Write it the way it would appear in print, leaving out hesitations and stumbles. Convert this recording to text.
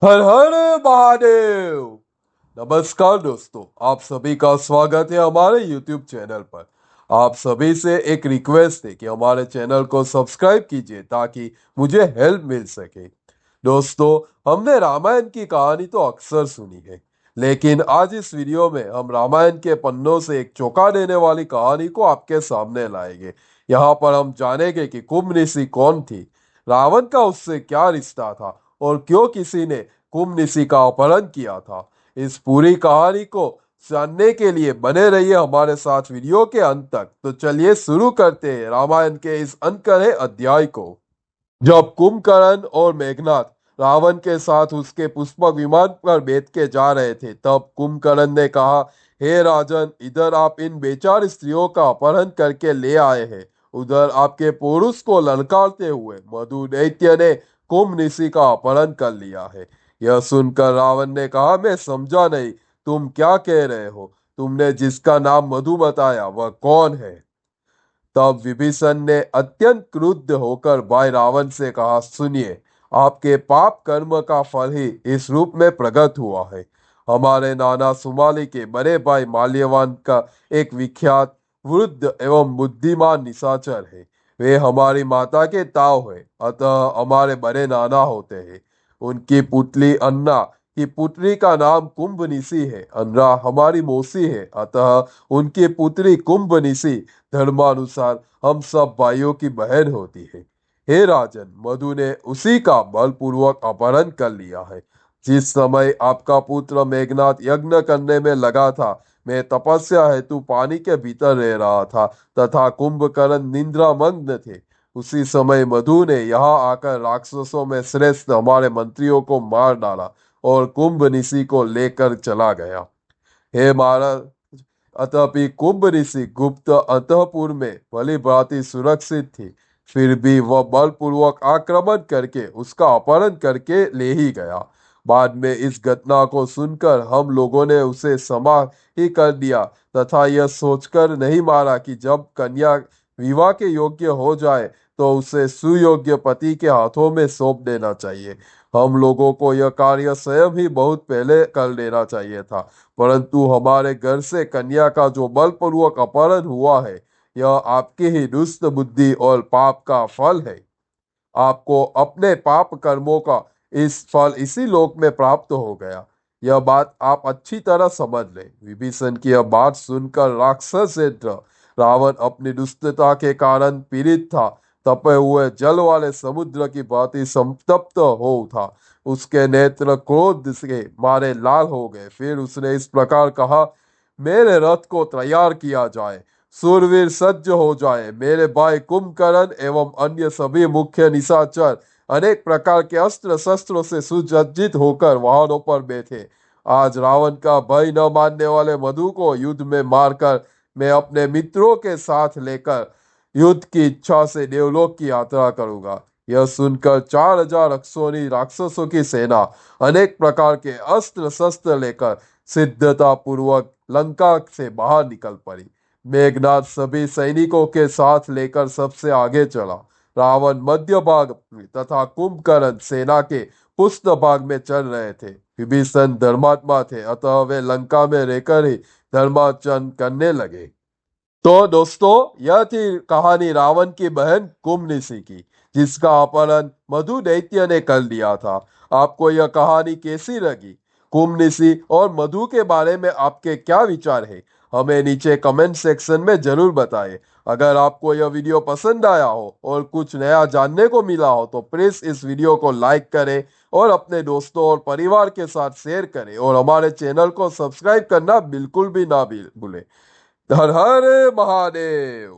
हर हर महादेव। नमस्कार दोस्तों, आप सभी का स्वागत है हमारे YouTube चैनल पर। आप सभी से एक रिक्वेस्ट है कि हमारे चैनल को सब्सक्राइब कीजिए ताकि मुझे हेल्प मिल सके। दोस्तों, हमने रामायण की कहानी तो अक्सर सुनी है, लेकिन आज इस वीडियो में हम रामायण के पन्नों से एक चौंका देने वाली कहानी को आपके सामने लाएंगे। यहाँ पर हम जानेंगे कि कुंभनिशी कौन थी, रावण का उससे क्या रिश्ता था और क्यों किसी ने कुंभनिशी का अपहरण किया था। इस पूरी कहानी को जानने के लिए बने रहिए हमारे साथ वीडियो के अंत तक। तो चलिए शुरू करते हैं रामायण के इस अनकहे अध्याय को। जब कुंभकर्ण और मेघनाथ रावण के साथ उसके पुष्पक विमान पर बैठ के जा रहे थे, तब कुंभकर्ण ने कहा, हे राजन, इधर आप इन बेचारी स्त्रियों का अपहरण करके ले आए हैं, उधर आपके पुरुष को ललकारते हुए मधु दैत्य ने कुंभनिशी का अपहरण कर लिया है। यह सुनकर रावण ने कहा, मैं समझा नहीं, तुम क्या कह रहे हो? तुमने जिसका नाम मधु बताया वह कौन है? तब विभीषण ने अत्यंत क्रुद्ध होकर भाई रावण से कहा, सुनिए, आपके पाप कर्म का फल ही इस रूप में प्रकट हुआ है। हमारे नाना सुमाली के बड़े भाई माल्यवान का एक विख्यात वृद्ध एवं बुद्धिमान निशाचर है। वे हमारी माता के ताऊ है, अतः हमारे बड़े नाना होते हैं। उनकी पुतली अन्ना की पुत्री का नाम कुंभनिशी है। अन्ना हमारी मौसी है, अतः उनकी पुत्री कुंभनिशी धर्मानुसार हम सब भाइयों की बहन होती है। हे राजन, मधु ने उसी का बलपूर्वक अपहरण कर लिया है। जिस समय आपका पुत्र मेघनाथ यज्ञ करने में लगा था, मैं तपस्या हेतु पानी के भीतर रह रहा था तथा कुंभकर्ण निद्रा मग्न थे। उसी समय मधु ने यहाँ आकर राक्षसों में श्रेष्ठ हमारे मंत्रियों को मार डाला और कुंभनिशी को लेकर चला गया। हे महाराज, अतः कुंभ ऋषि गुप्त अंतःपुर में भली भांति सुरक्षित थी, फिर भी वह बलपूर्वक आक्रमण करके उसका अपहरण करके ले ही गया। बाद में इस घटना को सुनकर हम लोगों ने उसे क्षमा ही कर दिया तथा यह सोचकर नहीं मारा कि जब कन्या विवाह के योग्य हो जाए तो उसे सुयोग्य पति के हाथों में सौंप देना चाहिए। हम लोगों को यह कार्य स्वयं ही बहुत पहले कर लेना चाहिए था, परंतु हमारे घर से कन्या का जो बलपूर्वक अपहरण हुआ है, यह आपकी ही दुष्ट बुद्धि और पाप का फल है। आपको अपने पाप कर्मों का इस फल इसी लोक में प्राप्त हो गया। यह बात आप अच्छी तरह समझ लें। विभीषण की यह बात सुनकर राक्षस इंद्र रावण अपनी दुष्टता के कारण पीड़ित था। तपे हुए जल वाले समुद्र की भांति संतप्त हो उठा। उसके नेत्र क्रोध से मारे लाल हो गए। फिर उसने इस प्रकार कहा, मेरे रथ को तैयार किया जाए, सूरवीर सज्ज हो जाए। मेरे भाई कुंभकर्ण एवं अन्य सभी मुख्य निशाचर अनेक प्रकार के अस्त्र शस्त्रों से सुसज्जित होकर वाहनों पर बैठे। आज रावण का भय न मानने वाले मधु को युद्ध में मारकर मैं अपने मित्रों के साथ लेकर युद्ध की इच्छा से देवलोक की यात्रा करूंगा। यह सुनकर 4,000 अक्षौनी राक्षसों की सेना अनेक प्रकार के अस्त्र शस्त्र लेकर सिद्धता पूर्वक लंका से बाहर निकल पड़ी। मेघनाथ सभी सैनिकों के साथ लेकर सबसे आगे चला। रावण मध्य भाग में तथा कुंभकर्ण सेना के पुष्ट भाग में चल रहे थे। विभीषण धर्मात्मा थे, अतः वे लंका में रहकर ही धर्माचरण करने लगे। तो दोस्तों, यह थी कहानी रावण की बहन कुंभनिशी की, जिसका अपहरण मधु दैत्य ने कर लिया था। आपको यह कहानी कैसी लगी? कुंभनिशी और मधु के बारे में आपके क्या विचार है? हमें नीचे कमेंट सेक्शन में जरूर बताएं। अगर आपको यह वीडियो पसंद आया हो और कुछ नया जानने को मिला हो तो प्लीज इस वीडियो को लाइक करें और अपने दोस्तों और परिवार के साथ शेयर करें और हमारे चैनल को सब्सक्राइब करना बिल्कुल भी ना भूलें। हर हर महादेव।